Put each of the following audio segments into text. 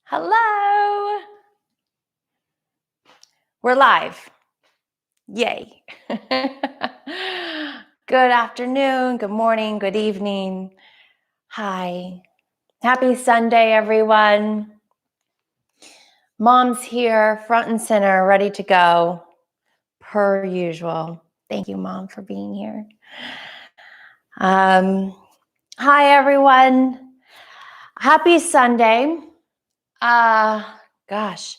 Hello. We're live. Yay. Good afternoon, good morning, good evening. Hi. Happy Sunday, everyone. Mom's here, front and center, ready to go, per usual. Thank you, Mom, for being here. Hi, everyone. Happy Sunday. Gosh,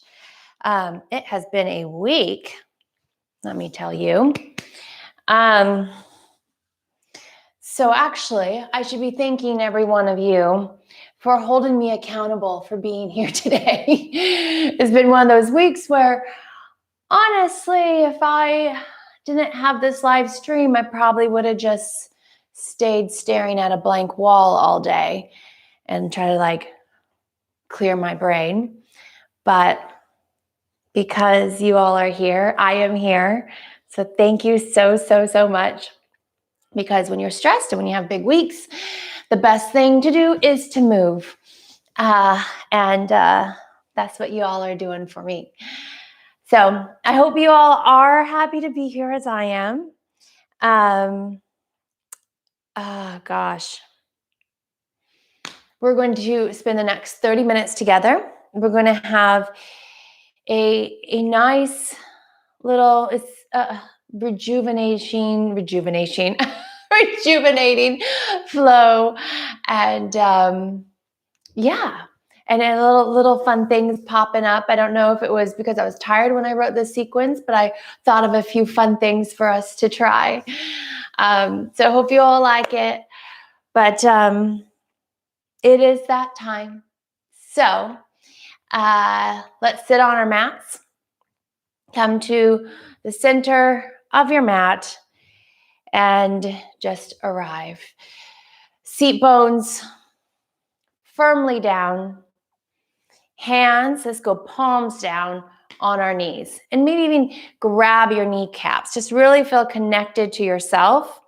it has been a week. Let me tell you. So actually, I should be thanking every one of you for holding me accountable for being here today. It's been one of those weeks where, honestly, if I didn't have this live stream, I probably would have just stayed staring at a blank wall all day and try to clear my brain. But because you all are here, I am here. So thank you so, so, so much. Because when you're stressed and when you have big weeks, the best thing to do is to move. And that's what you all are doing for me. So I hope you all are happy to be here as I am. Gosh. We're going to spend the next 30 minutes together. We're going to have a nice little rejuvenating flow, and and a little fun things popping up. I don't know if it was because I was tired when I wrote this sequence, but I thought of a few fun things for us to try. So I hope you all like it. But it is that time. So let's sit on our mats. Come to the center of your mat and just arrive. Seat bones firmly down. Hands, let's go palms down on our knees. And maybe even grab your kneecaps. Just really feel connected to yourself.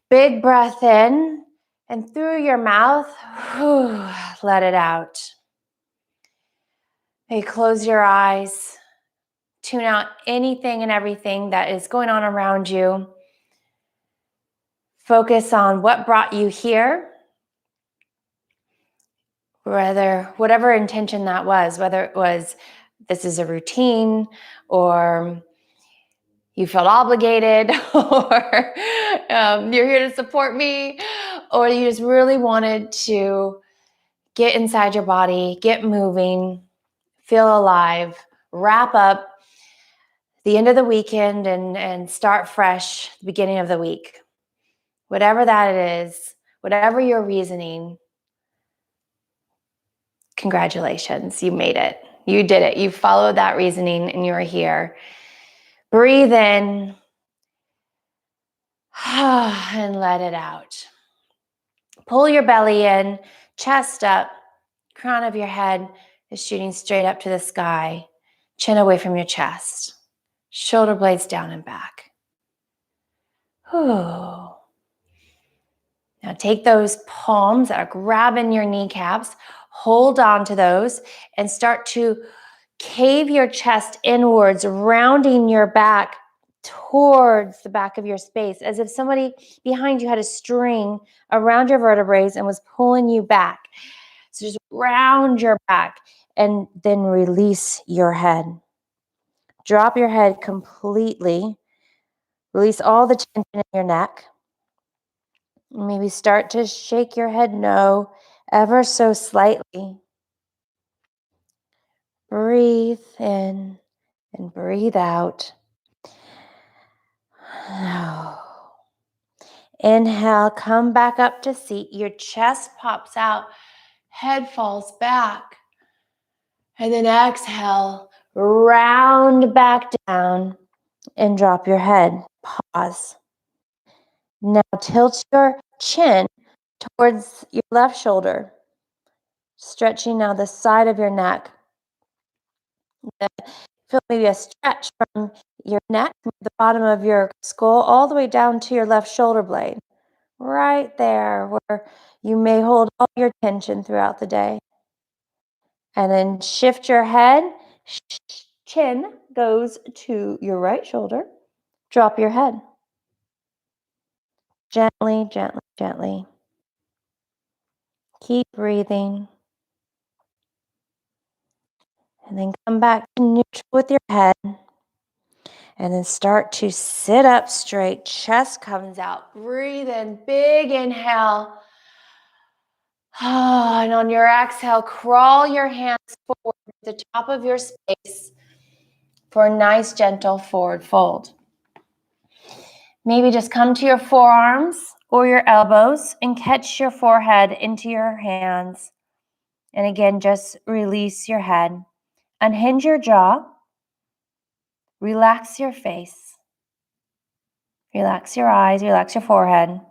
Big breath in, and through your mouth, let it out. Hey, close your eyes. Tune out anything and everything that is going on around you. Focus on what brought you here. Whatever intention that was, whether it was this is a routine, or you felt obligated, or you're here to support me, or you just really wanted to get inside your body, get moving, feel alive, wrap up the end of the weekend and start fresh the beginning of the week. Whatever that is, whatever your reasoning, congratulations, you made it. You did it. You followed that reasoning and you're here. Breathe in and let it out. Pull your belly in, chest up, crown of your head is shooting straight up to the sky, chin away from your chest, shoulder blades down and back. Now take those palms that are grabbing your kneecaps, hold on to those, and start to cave your chest inwards, rounding your back towards the back of your space, as if somebody behind you had a string around your vertebrae and was pulling you back. So just round your back and then release your head. Drop your head completely. Release all the tension in your neck. Maybe start to shake your head no, ever so slightly. Breathe in and breathe out. No. Inhale, come back up to seat. Your chest pops out, head falls back. And then exhale, round back down and drop your head. Pause. Now tilt your chin towards your left shoulder, stretching now the side of your neck. Feel maybe a stretch from your neck, the bottom of your skull, all the way down to your left shoulder blade. Right there where you may hold all your tension throughout the day. And then shift your head. Chin goes to your right shoulder. Drop your head. Gently, gently, gently. Keep breathing. And then come back to neutral with your head. And then start to sit up straight. Chest comes out. Breathe in. Big inhale. And on your exhale, crawl your hands forward to the top of your space for a nice, gentle forward fold. Maybe just come to your forearms or your elbows and catch your forehead into your hands. And again, just release your head. Unhinge your jaw. Relax your face. Relax your eyes. Relax your forehead.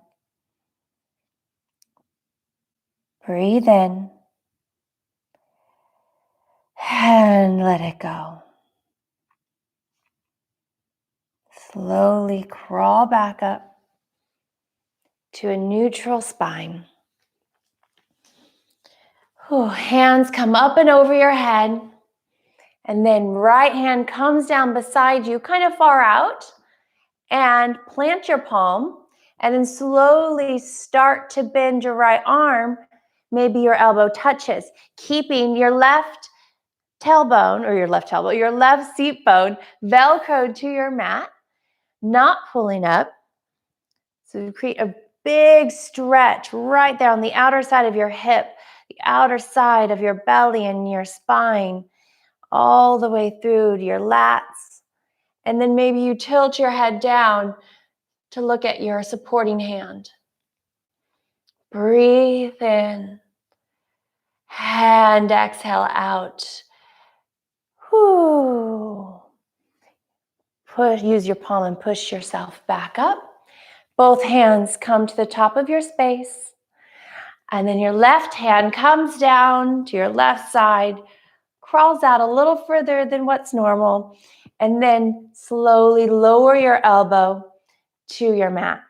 Breathe in. And let it go. Slowly crawl back up to a neutral spine. Hands come up and over your head. And then right hand comes down beside you, kind of far out. And plant your palm. And then slowly start to bend your right arm. Maybe your elbow touches. Keeping your left tailbone, or your left seat bone Velcroed to your mat. Not pulling up. So you create a big stretch right there on the outer side of your hip, the outer side of your belly and your spine, all the way through to your lats. And then maybe you tilt your head down to look at your supporting hand. Breathe in. And exhale out. Use your palm and push yourself back up. Both hands come to the top of your space. And then your left hand comes down to your left side, crawls out a little further than what's normal, and then slowly lower your elbow to your mat.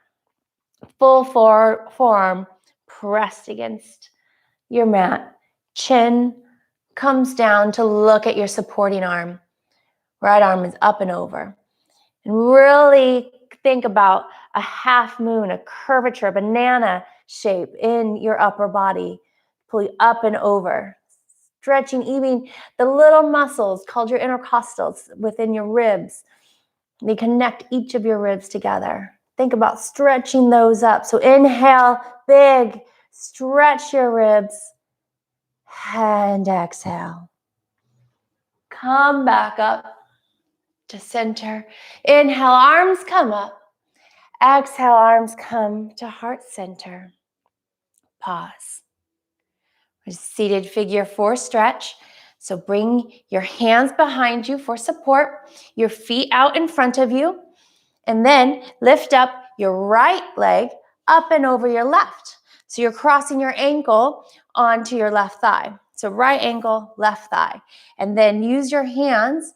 Full forearm pressed against your mat. Chin comes down to look at your supporting arm. Right arm is up and over. And really think about a half moon, a curvature, a banana shape in your upper body. Pull you up and over. Stretching even the little muscles called your intercostals within your ribs. They connect each of your ribs together. Think about stretching those up. So inhale, big, stretch your ribs. And exhale. Come back up to center. Inhale, arms come up. Exhale, arms come to heart center. Pause. Seated figure 4 stretch. So bring your hands behind you for support, your feet out in front of you, and then lift up your right leg up and over your left. So you're crossing your ankle onto your left thigh. So right ankle, left thigh. And then use your hands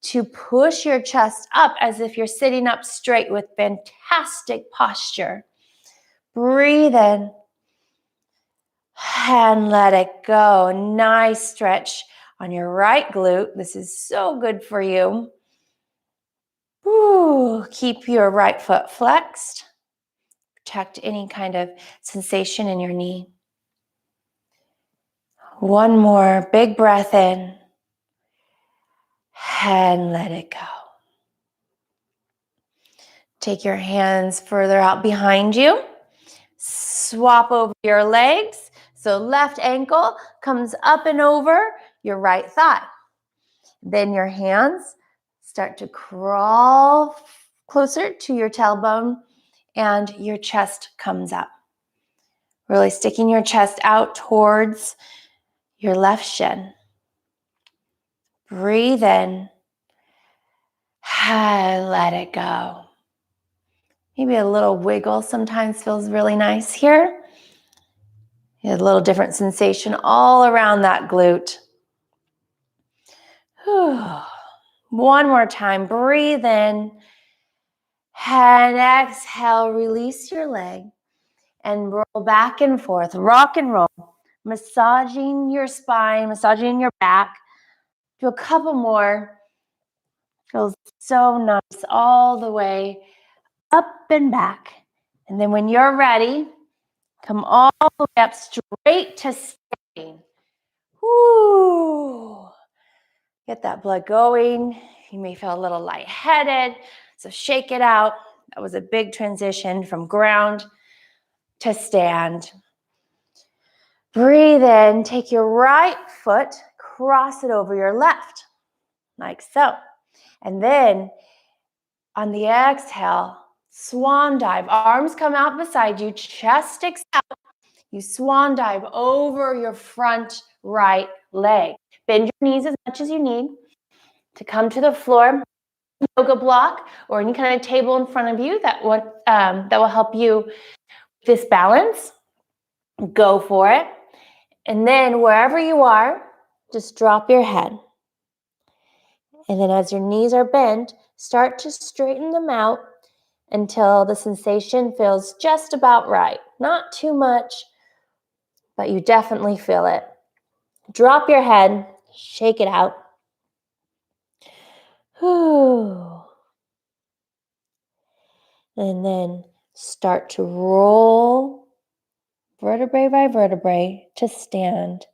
to push your chest up as if you're sitting up straight with fantastic posture. Breathe in and let it go. Nice stretch on your right glute. This is so good for you. Keep your right foot flexed. Protect any kind of sensation in your knee. One more big breath in and let it go. Take your hands further out behind you. Swap over your legs. So left ankle comes up and over your right thigh. Then your hands start to crawl closer to your tailbone and your chest comes up. Really sticking your chest out towards your left shin. Breathe in and let it go. Maybe a little wiggle sometimes feels really nice here. A little different sensation all around that glute. One more time. Breathe in and exhale. Release your leg and roll back and forth. Rock and roll. massaging your spine, massaging your back. Do a couple more. Feels so nice all the way up and back. And then when you're ready, come all the way up straight to standing. Woo! Get that blood going. You may feel a little lightheaded, so shake it out. That was a big transition from ground to stand. Breathe in, take your right foot, cross it over your left, like so. And then on the exhale, swan dive. Arms come out beside you, chest sticks out. You swan dive over your front right leg. Bend your knees as much as you need to come to the floor. Yoga block or any kind of table in front of you that will help you with this balance. Go for it. And then wherever you are, just drop your head. And then as your knees are bent, start to straighten them out until the sensation feels just about right. Not too much, but you definitely feel it. Drop your head, shake it out. Whew. And then start to roll vertebrae by vertebrae to stand.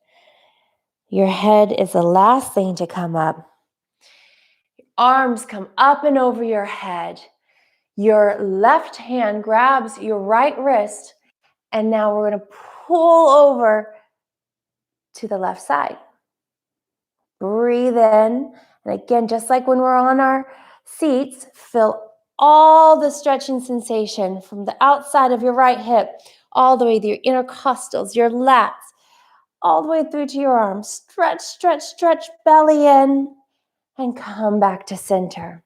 Your head is the last thing to come up. Arms come up and over your head. Your left hand grabs your right wrist, and now we're going to pull over to the left side. Breathe in, and again, just like when we're on our seats, feel all the stretching sensation from the outside of your right hip, all the way to your intercostals, your lats, all the way through to your arms. Stretch, stretch, stretch, belly in, and come back to center.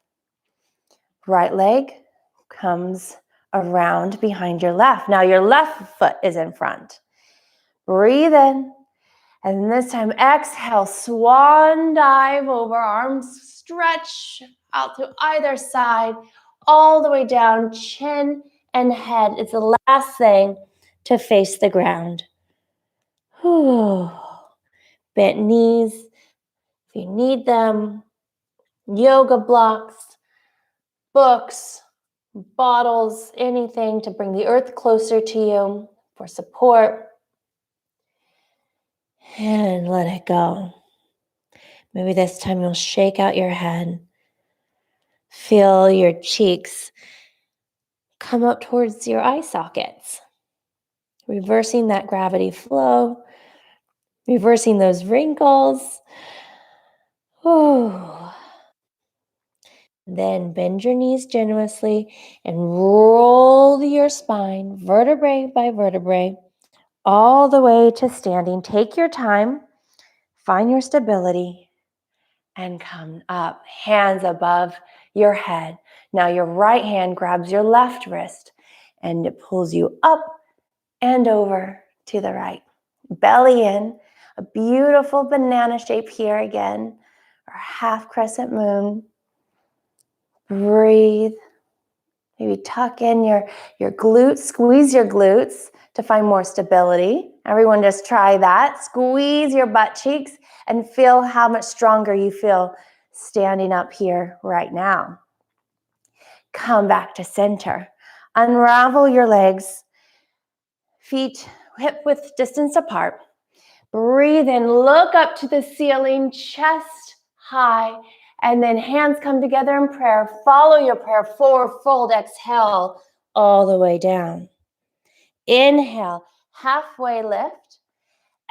Right leg comes around behind your left. Now your left foot is in front. Breathe in. And this time, exhale, swan dive over, arms stretch out to either side, all the way down, chin and head. It's the last thing to face the ground. Whew. Bent knees, if you need them, yoga blocks, books, bottles, anything to bring the earth closer to you for support. And let it go. Maybe this time you'll shake out your head. Feel your cheeks come up towards your eye sockets. Reversing that gravity flow. Reversing those wrinkles. Ooh. Then bend your knees generously and roll your spine vertebrae by vertebrae all the way to standing. Take your time. Find your stability. And come up, hands above your head. Now your right hand grabs your left wrist and it pulls you up and over to the right. Belly in, a beautiful banana shape here again, or half crescent moon. Breathe. Maybe tuck in your glutes, squeeze your glutes to find more stability. Everyone just try that. Squeeze your butt cheeks and feel how much stronger you feel standing up here right now. Come back to center. Unravel your legs, feet hip width distance apart. Breathe in, look up to the ceiling, chest high, and then hands come together in prayer. Follow your prayer, forward fold, exhale all the way down. Inhale, halfway lift.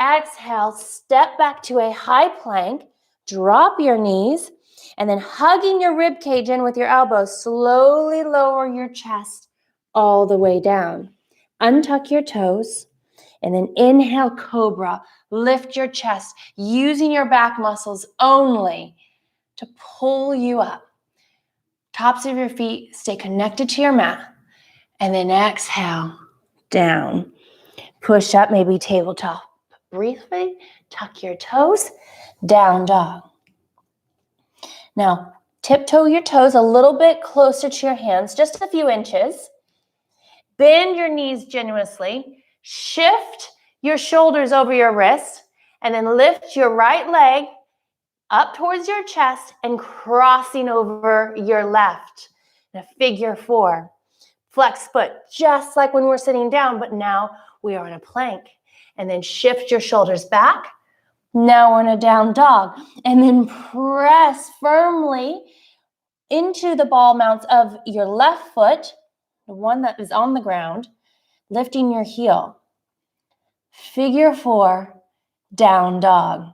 Exhale, step back to a high plank. Drop your knees, and then hugging your rib cage in with your elbows, slowly lower your chest all the way down. Untuck your toes, and then inhale, cobra. Lift your chest, using your back muscles only to pull you up. Tops of your feet stay connected to your mat. And then exhale, down. Push up, maybe tabletop. Briefly, tuck your toes, down dog. Now, tiptoe your toes a little bit closer to your hands, just a few inches. Bend your knees generously. Shift your shoulders over your wrist, and then lift your right leg up towards your chest and crossing over your left in a figure 4. Flex foot, just like when we're sitting down, but now we are in a plank. And then shift your shoulders back. Now we're in a down dog. And then press firmly into the ball mounts of your left foot, the one that is on the ground, lifting your heel. Figure 4, down dog.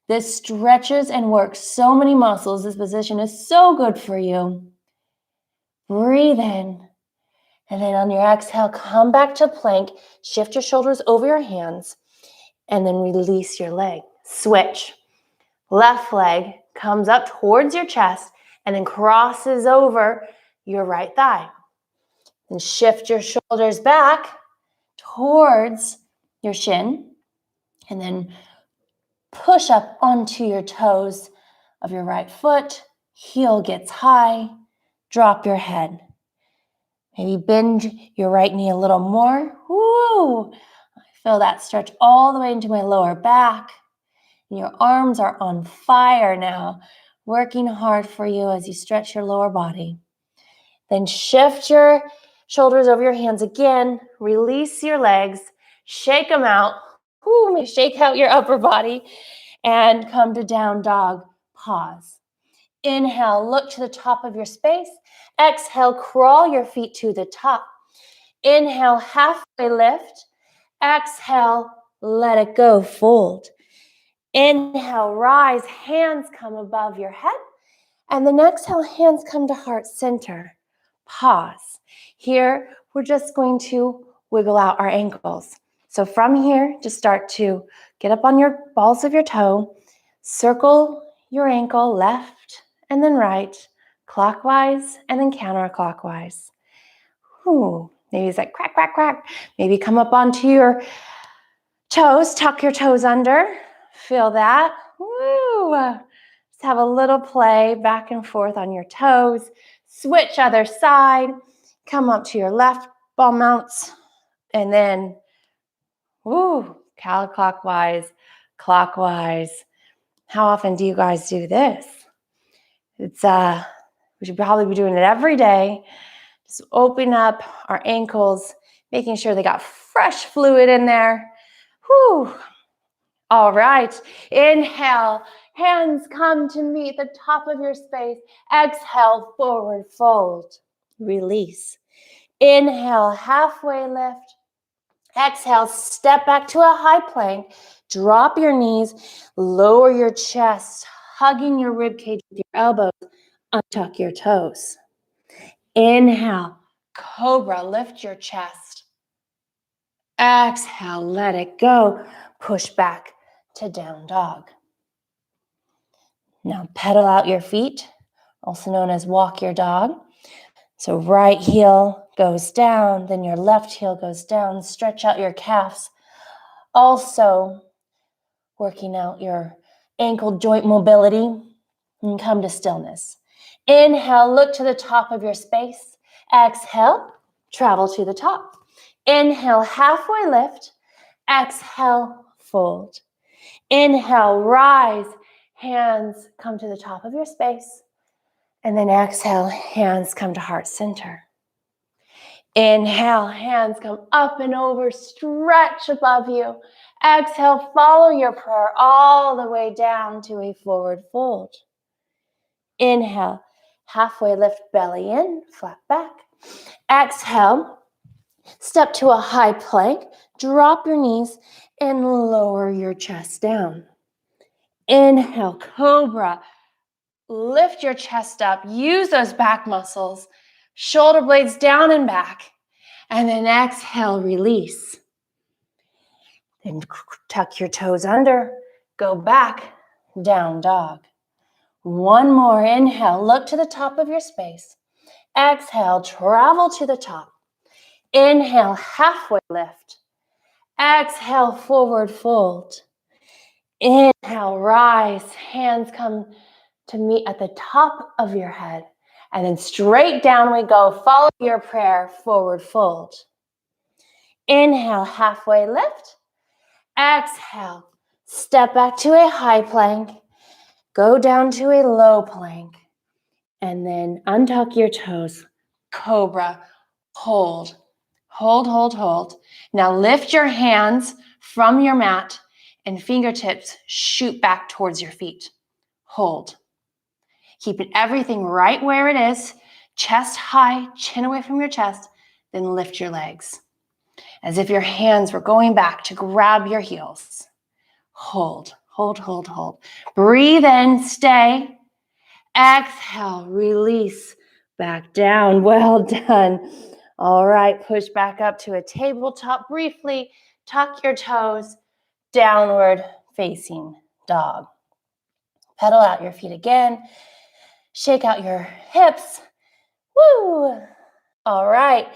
This stretches and works so many muscles. This position is so good for you. Breathe in. And then on your exhale, come back to plank. Shift your shoulders over your hands. And then release your leg. Switch. Left leg comes up towards your chest and then crosses over your right thigh. Then shift your shoulders back towards your shin. And then push up onto your toes of your right foot. Heel gets high. Drop your head. Maybe bend your right knee a little more. Woo! I feel that stretch all the way into my lower back. And your arms are on fire now, working hard for you as you stretch your lower body. Then shift your shoulders over your hands again. Release your legs. Shake them out. Woo! Shake out your upper body and come to down dog. Pause. Inhale, look to the top of your space. Exhale, crawl your feet to the top. Inhale, halfway lift. Exhale, let it go, fold. Inhale, rise, hands come above your head. And then exhale, hands come to heart center. Pause. Here, we're just going to wiggle out our ankles. So from here, just start to get up on your balls of your toe, circle your ankle left and then right, clockwise and then counterclockwise. Ooh, maybe it's like crack, crack, crack. Maybe come up onto your toes, tuck your toes under. Feel that. Woo! Just have a little play back and forth on your toes. Switch other side. Come up to your left ball mounts. And then, woo, counterclockwise, clockwise. How often do you guys do this? We should probably be doing it every day. Just open up our ankles, making sure they got fresh fluid in there. Whew. All right. Inhale. Hands come to meet the top of your space. Exhale, forward fold. Release. Inhale, halfway lift. Exhale, step back to a high plank. Drop your knees. Lower your chest, hugging your rib cage with your elbows. Untuck your toes. Inhale, cobra, lift your chest. Exhale, let it go. Push back to down dog. Now pedal out your feet, also known as walk your dog. So right heel goes down, then your left heel goes down. Stretch out your calves. Also working out your ankle joint mobility and come to stillness. Inhale, look to the top of your space. Exhale, travel to the top. Inhale, halfway lift. Exhale, fold. Inhale, rise. Hands come to the top of your space. And then exhale, hands come to heart center. Inhale, hands come up and over, stretch above you. Exhale, follow your prayer all the way down to a forward fold. Inhale, halfway lift, belly in, flat back. Exhale, step to a high plank, drop your knees, and lower your chest down. Inhale, cobra. Lift your chest up. Use those back muscles. Shoulder blades down and back. And then exhale, release. Then tuck your toes under. Go back, down dog. One more. Inhale, look to the top of your space. Exhale, travel to the top. Inhale, halfway lift. Exhale, forward fold. Inhale, rise. Hands come to meet at the top of your head. And then straight down we go. Follow your prayer, forward fold. Inhale, halfway lift. Exhale. Step back to a high plank. Go down to a low plank. And then untuck your toes. Cobra. Hold. Hold, hold, hold. Now lift your hands from your mat and fingertips shoot back towards your feet. Hold. Keep everything right where it is. Chest high, chin away from your chest. Then lift your legs. As if your hands were going back to grab your heels. Hold, hold, hold, hold. Breathe in, stay. Exhale, release back down. Well done. All right, push back up to a tabletop briefly. Tuck your toes, downward facing dog. Pedal out your feet again. Shake out your hips. Woo! All right,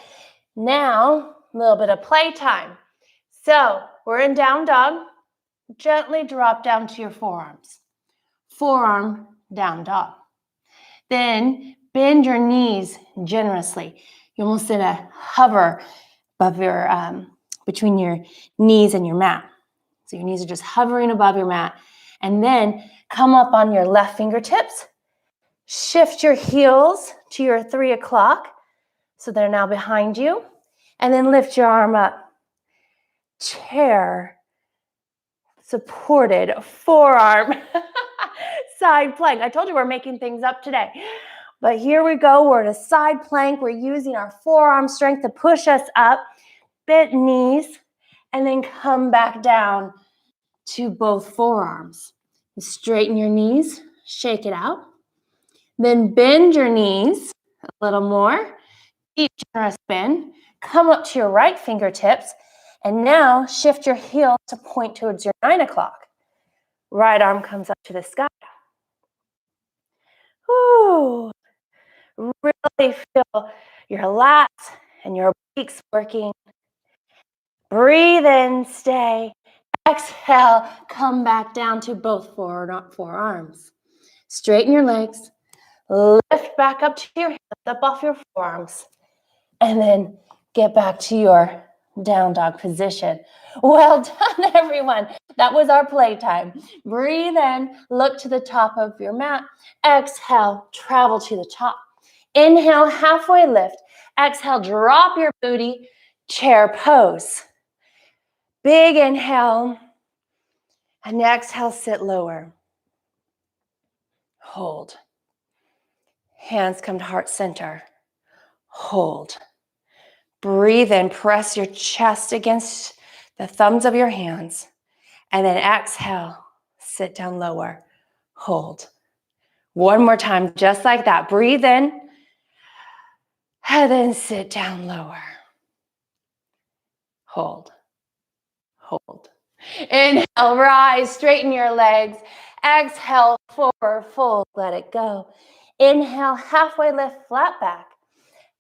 now a little bit of playtime. So we're in down dog. Gently drop down to your forearms. Forearm down dog. Then bend your knees generously. You almost did a hover above your, between your knees and your mat. So your knees are just hovering above your mat. And then come up on your left fingertips. Shift your heels to your 3 o'clock. So they're now behind you. And then lift your arm up. Chair. Supported forearm. Side plank. I told you we're making things up today. But here we go. We're in a side plank. We're using our forearm strength to push us up. Bent knees. And then come back down to both forearms. Straighten your knees. Shake it out. Then bend your knees a little more. Deep generous bend. Come up to your right fingertips. And now shift your heel to point towards your 9 o'clock. Right arm comes up to the sky. Ooh. Really feel your lats and your obliques working. Breathe in, stay. Exhale, come back down to both forearms. Straighten your legs. Lift back up to your hips, up off your forearms. And then get back to your down dog position. Well done, everyone. That was our playtime. Breathe in, look to the top of your mat. Exhale, travel to the top. Inhale, halfway lift. Exhale, drop your booty, chair pose. Big inhale. And exhale, sit lower. Hold. Hands come to heart center. Hold. Breathe in, press your chest against the thumbs of your hands. And then exhale, sit down lower. Hold. One more time, just like that. Breathe in. And then sit down lower. Hold. Hold. Inhale, rise, straighten your legs. Exhale, forward fold, let it go. Inhale, halfway lift, flat back.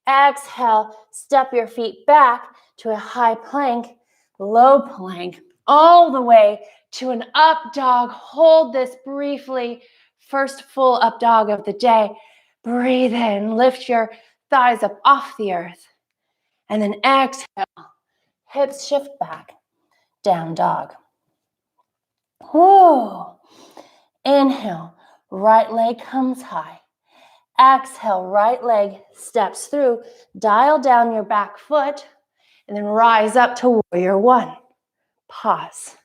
Exhale, step your feet back to a high plank, low plank, all the way to an up dog. Hold this briefly. First full up dog of the day. Breathe in, lift your thighs up off the earth. And then exhale, hips shift back, down dog. Whoa. Inhale, right leg comes high. Exhale, right leg steps through. Dial down your back foot and then rise up to warrior one. Pause.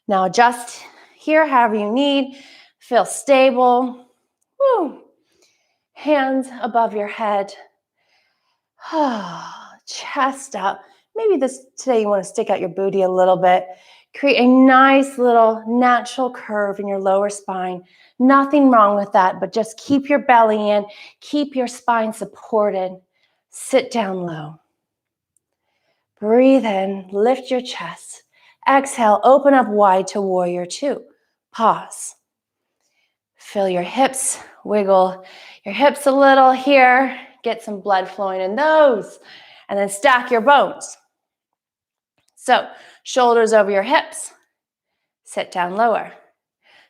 Now adjust here however you need. Feel stable. Woo. Hands above your head. Chest up. Maybe today you want to stick out your booty a little bit. Create a nice little natural curve in your lower spine. Nothing wrong with that, but just keep your belly in. Keep your spine supported. Sit down low. Breathe in, lift your chest. Exhale, open up wide to warrior two. Pause. Feel your hips, wiggle your hips a little here. Get some blood flowing in those. And then stack your bones. So, shoulders over your hips. Sit down lower.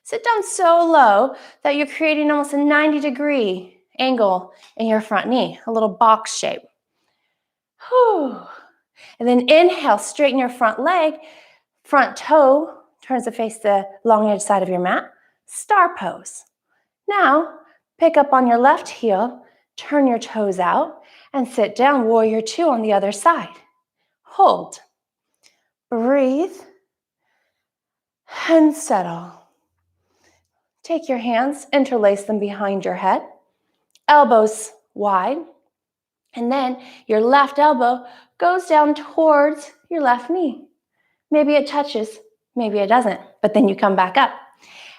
Sit down so low that you're creating almost a 90-degree angle in your front knee, a little box shape. Whew. And then inhale, straighten your front leg, Front toe turns to face the long edge side of your mat. Star pose. Now, pick up on your left heel, turn your toes out, and sit down, warrior two on the other side. Hold. Breathe. And settle. Take your hands, interlace them behind your head. Elbows wide. And then your left elbow goes down towards your left knee. Maybe it touches, maybe it doesn't, but then you come back up.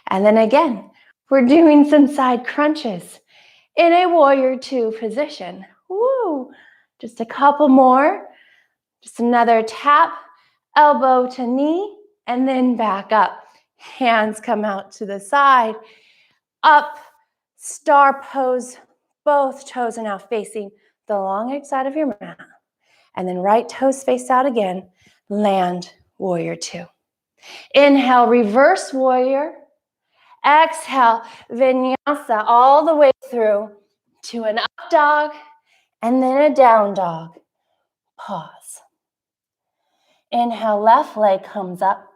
And then again, we're doing some side crunches in a warrior two position. Woo! Just a couple more. Just another tap, elbow to knee, and then back up. Hands come out to the side. Up, star pose. Both toes are now facing the long edge side of your mat. And then right toes face out again. Land, warrior two. Inhale, reverse warrior. Exhale, vinyasa all the way through to an up dog and then a down dog. Pause. Inhale, left leg comes up.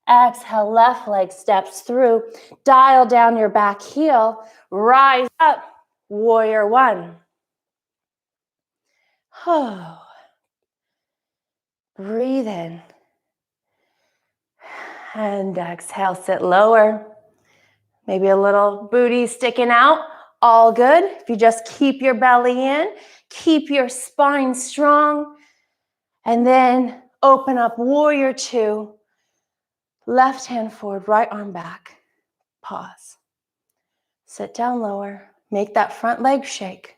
Exhale, left leg steps through. Dial down your back heel. Rise up, warrior one. Oh. Breathe in. And exhale, sit lower. Maybe a little booty sticking out. All good. If you just keep your belly in, keep your spine strong, and then open up warrior two. Left hand forward, right arm back. Pause. Sit down lower. Make that front leg shake.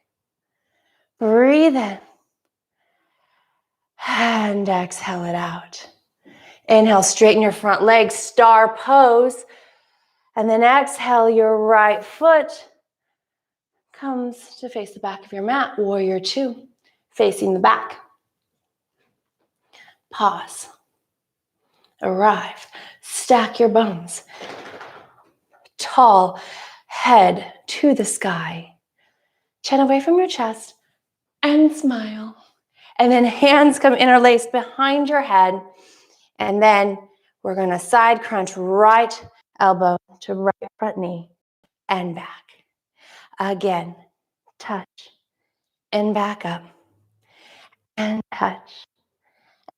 Breathe in. And exhale it out. Inhale, straighten your front leg, star pose. And then exhale, your right foot comes to face the back of your mat, warrior two, facing the back. Pause. Arrive. Stack your bones. Tall head to the sky. Chin away from your chest and smile. And then hands come interlaced behind your head. And then we're going to side crunch right elbow to right front knee and back. Again, touch and back up and touch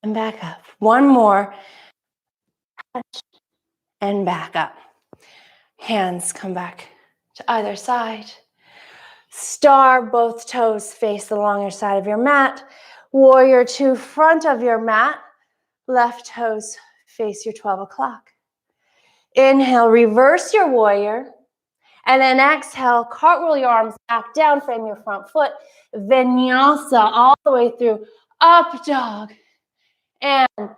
and back up. One more, touch and back up. Hands come back to either side. Star, both toes face the longer side of your mat. Warrior two, front of your mat. Left toes face your 12 o'clock. Inhale, reverse your warrior. And then exhale, cartwheel your arms back down, frame your front foot. Vinyasa all the way through. Up dog and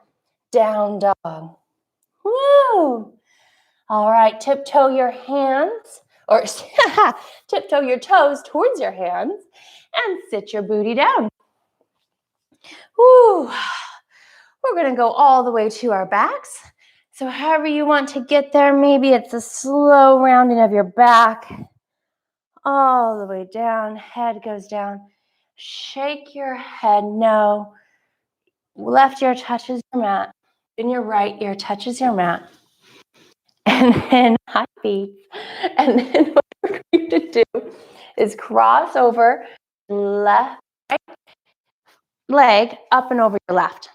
down dog. Woo! All right, tiptoe your hands, or tiptoe your toes towards your hands and sit your booty down. Woo! We're gonna go all the way to our backs. So however you want to get there, maybe it's a slow rounding of your back. All the way down, head goes down. Shake your head, no. Left ear touches your mat. And your right ear touches your mat. And then high feet. And then what we're going to do is cross over left right leg up and over your left.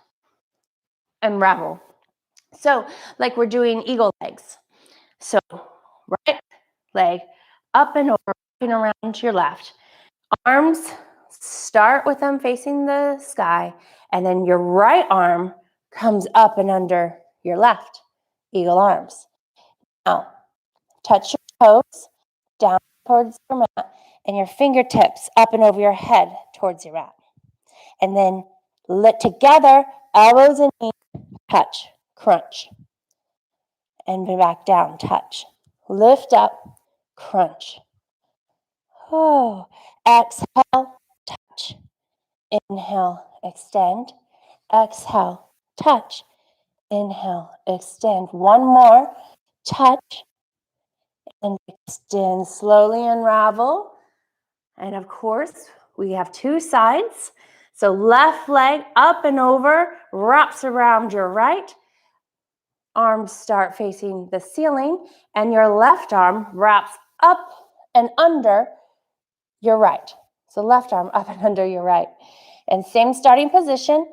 Unravel. So like we're doing eagle legs. So right leg up and over and around your left. Arms, start with them facing the sky, and then your right arm comes up and under your left. Eagle arms. Now, touch your toes down towards your mat and your fingertips up and over your head towards your mat. And then let together, elbows and knees, touch, crunch. And back down, touch. Lift up, crunch. Oh, exhale, touch. Inhale, extend. Exhale, touch. Inhale, extend. One more, touch. And extend, slowly unravel. And of course, we have two sides. So left leg up and over, wraps around your right. Arms start facing the ceiling, and your left arm wraps up and under your right. So left arm up and under your right. And same starting position,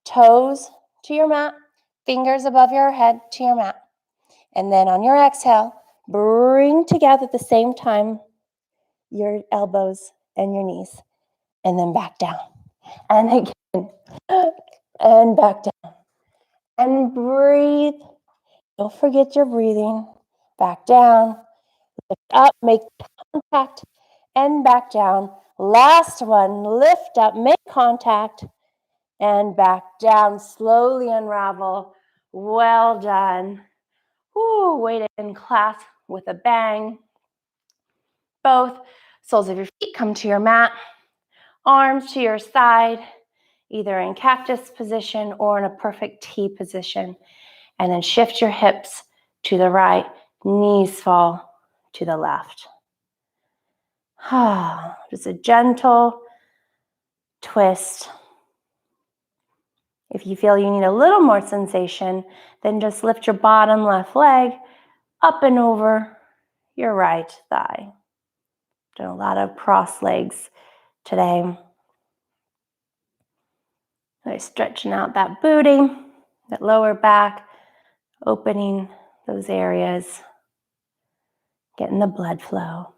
toes to your mat, fingers above your head to your mat. And then on your exhale, bring together at the same time your elbows and your knees, and then back down. And again, and back down. And breathe. Don't forget your breathing. Back down, lift up, make contact, and back down. Last one, lift up, make contact, and back down. Slowly unravel. Well done. Woo, way to end class with a bang. Both soles of your feet come to your mat. Arms to your side, either in cactus position or in a perfect T position. And then shift your hips to the right, knees fall to the left. Just a gentle twist. If you feel you need a little more sensation, then just lift your bottom left leg up and over your right thigh. Done a lot of cross legs today. Really stretching out that booty, that lower back, opening those areas, getting the blood flow.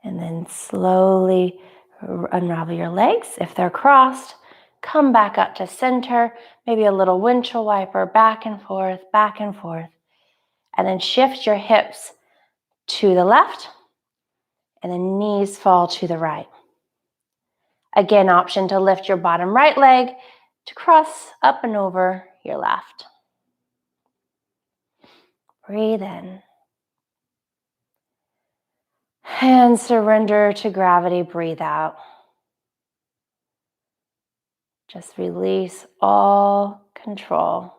And then slowly unravel your legs. If they're crossed, come back up to center, maybe a little windshield wiper, back and forth, and then shift your hips to the left, and then knees fall to the right. Again, option to lift your bottom right leg to cross up and over your left. Breathe in. And surrender to gravity, breathe out. Just release all control.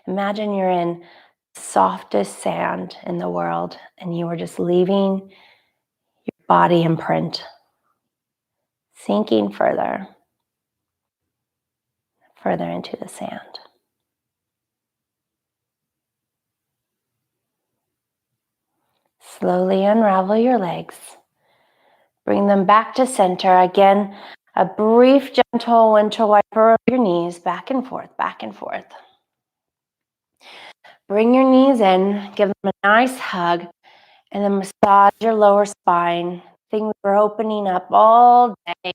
Imagine you're in softest sand in the world and you are just leaving your body imprint, sinking further into the sand. Slowly unravel your legs. Bring them back to center. Again, a brief, gentle windshield wiper over your knees, back and forth. Bring your knees in, give them a nice hug, and then massage your lower spine. Things we're opening up all day.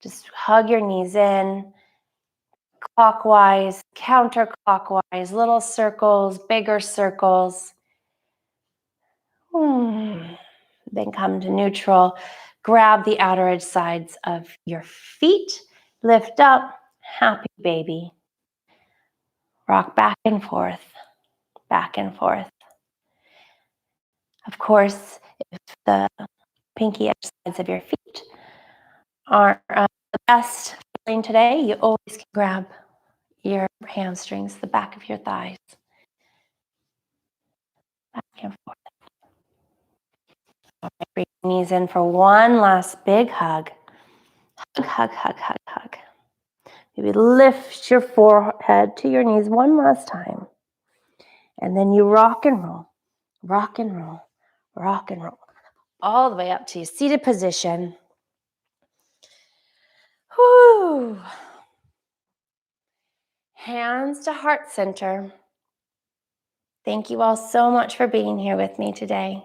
Just hug your knees in, clockwise, counterclockwise, little circles, bigger circles. Then come to neutral. Grab the outer edge sides of your feet. Lift up, happy baby. Rock back and forth. Of course, if the pinky edge sides of your feet aren't the best feeling today, you always can grab your hamstrings, the back of your thighs. Back and forth. All right, bring your knees in for one last big hug. Hug. Maybe lift your forehead to your knees one last time. And then you rock and roll. All the way up to your seated position. Whew. Hands to heart center. Thank you all so much for being here with me today.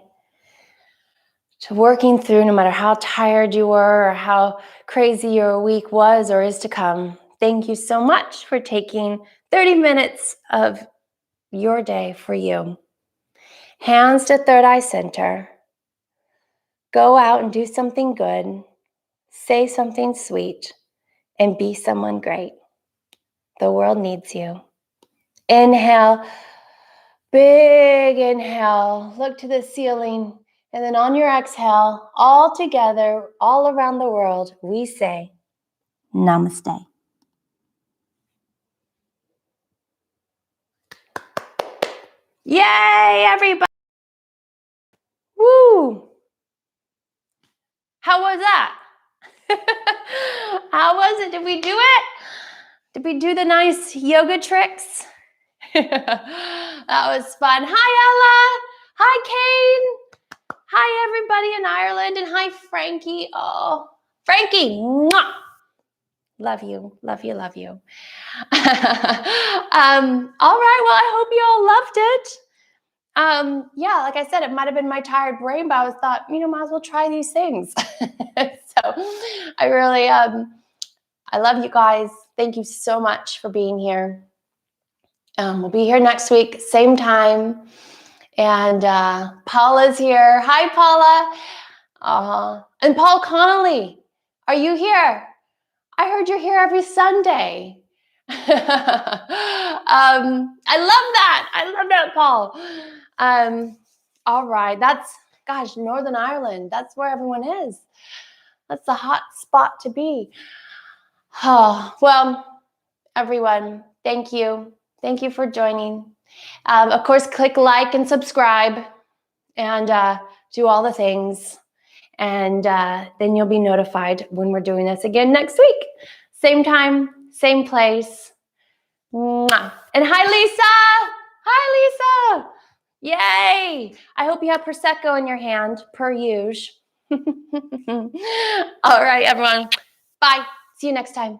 To working through, no matter how tired you were or how crazy your week was or is to come. Thank you so much for taking 30 minutes of your day for you. Hands to third eye center. Go out and do something good. Say something sweet and be someone great. The world needs you. Inhale, big inhale. Look to the ceiling. And then on your exhale, all together, all around the world, we say, Namaste. Yay, everybody. Woo. How was that? How was it? Did we do it? Did we do the nice yoga tricks? That was fun. Hi, Ella. Hi, Kane. Hi, everybody in Ireland. And hi, Frankie. Oh, Frankie. Mwah. Love you. Love you. Love you. All right. Well, I hope you all loved it. Yeah, like I said, it might have been my tired brain, but I was thought, might as well try these things. So I really, I love you guys. Thank you so much for being here. We'll be here next week, same time. And Paula's here. Hi, Paula. And Paul Connolly, are you here? I heard you're here every Sunday. I love that. I love that, Paul. All right. Gosh, Northern Ireland. That's where everyone is. That's the hot spot to be. Oh, well, everyone, thank you. Thank you for joining. Of course, click like and subscribe and do all the things. And then you'll be notified when we're doing this again next week. Same time, same place. Mwah. And hi, Lisa. Hi, Lisa. Yay. I hope you have Prosecco in your hand, per usual. All right, everyone. Bye. See you next time.